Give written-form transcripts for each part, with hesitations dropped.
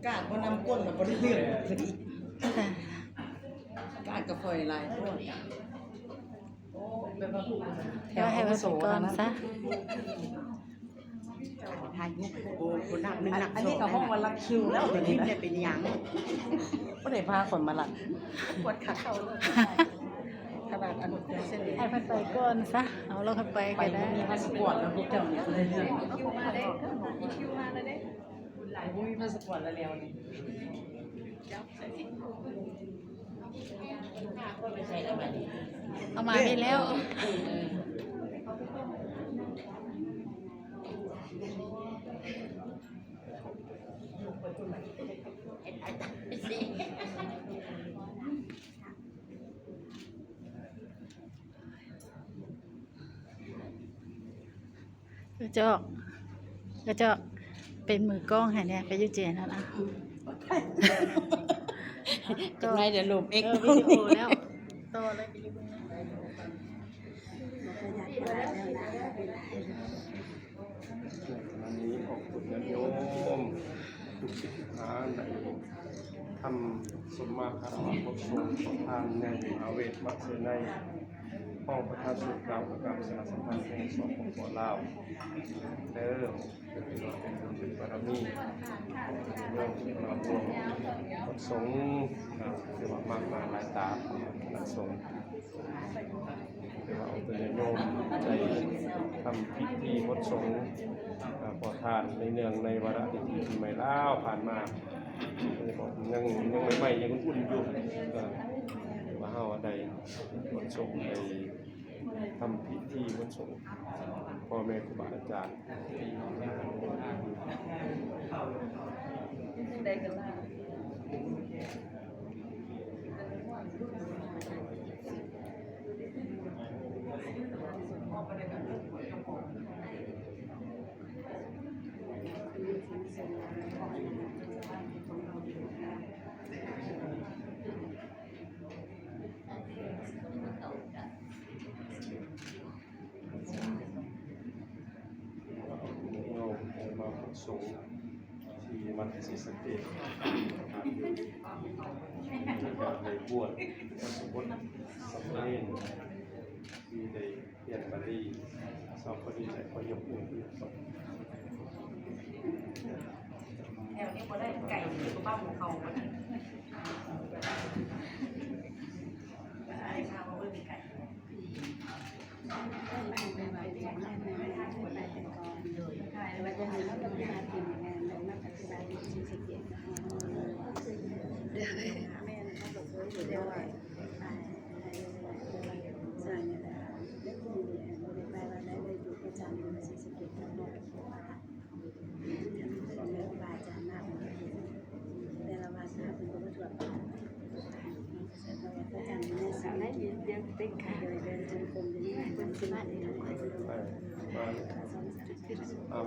การว่านำก้นกับบริเรื่องพอดีการกระเพยลายพวกแบบว่า เดี๋ยวให้มาส่งก่อนซะ ทายยุคโอ้คนนักหนึ่งหนัก อันนี้เขาห้องวันละคิวแล้ว แต่ เดี๋ยว นี่ นี้ เนี่ยเป็นยัง ก็ได้พาคนมาหลัด ปวดขาเข่าเลยขนาดอันนี้เส้น ให้เพิ่นไปก่อนซะเอาเราเข้าไป ไป ก็ได้ มีพาสปอร์ตแล้วพวกเจ้าเนี่ยเลยเรื่อง คิวมาได้คิวมาแล้วได้ หลายพวกมีพาสปอร์ตแล้วนี่ เอามาได้แล้วกระจอกกระจอกเป็นมือกล้องให้เนี่ยไปอยูเจนแล้วนะ จังไรเดี๋ยวลมเอ็ก วิดีโอแล้วต่อเลยไปอยู่บนนั้น วันนี้ขอบคุณญาติโยมทุกสิทธิทานได้ทำสมมาคารวะพบสงฆ์ขอทานในมหาเวทมักเสในห้องประธานสุขกรรมกับสารสัมพันธ์แห่งสองของขอลาวเด้อเป็นบุญเป็นบารมีเรื่องที่เรารวมพบสงฆ์เรียกว่ามากมายหลายตาหลายสงฆ์เรียกว่าเอาตัวโยมได้ทำพิธีพบสงฆ์ขอทานในเนื่องในวาระที่ปีใหม่แล้วผ่านมายังใหม่ๆยังอุ่นๆอยู่ว่าเฮาได้พบสงฆ์ได้ทำพิธีพบสงฆ์พ่อแม่ครูบาอาจารย์ ได้กันแล้ว โยมมาพบสงฆ์ที่วัดศรีสะเกษได้บวชพระสมณสามเณรที่ได้เรียนบาลีสอบพอดีใจพอยกมือที่สอง แถวนี้พอได้ไก่ที่บ้านของเขาไอ้ข้าวมันมีไก่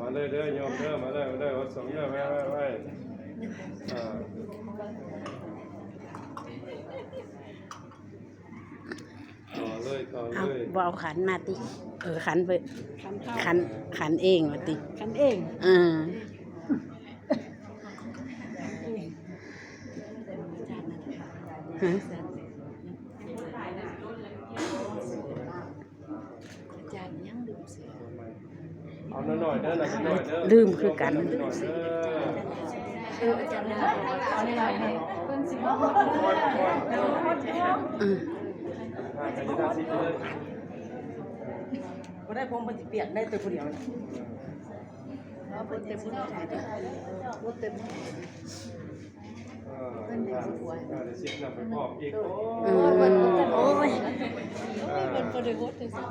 มาเลยเด้อโยมเด้อมาเลยมาเลยวัดสงฆ์เด้อไว้ต่อเลย เอาเอาขันมาติขันไปขันเองมาติขันเองเอาหน่อยเด้อหน่อยเด้อ ลืมคือกัน อาจารย์เอาในไรเนี่ยเพิ่นสิมาหดก็ได้พงมันสิเปียกได้ตัวคนเดียวเอาเพิ่นเต็มคนเดียวรถเต็ม เป็นเด็กสวยเดี๋ยวสินำไปพอกอีก โอ้ยเป็นประเดี๋ยวเ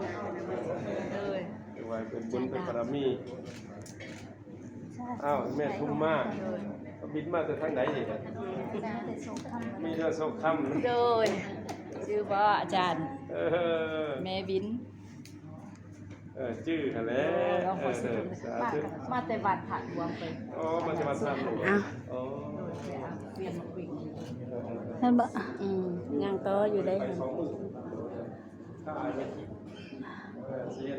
ลยเลย ไว้เป็นบุญเป็นบารมีอ้าวแม่ทุ่มมากบินมาจากทางไหนนี่มีเรื่องโศกคำ โดยชื่อว่าอาจารย์แม่บิน ชื่อทะเลสาธุ มาแต่บัดผ่านวงไป อ๋อมาจากวัดสามหลวงอ๋อ เปลี่ยนมาวิ่ง นั่นบ่ ยังโตอยู่ได้ ไป2 มื้อถ้าอายไม่กินเสีย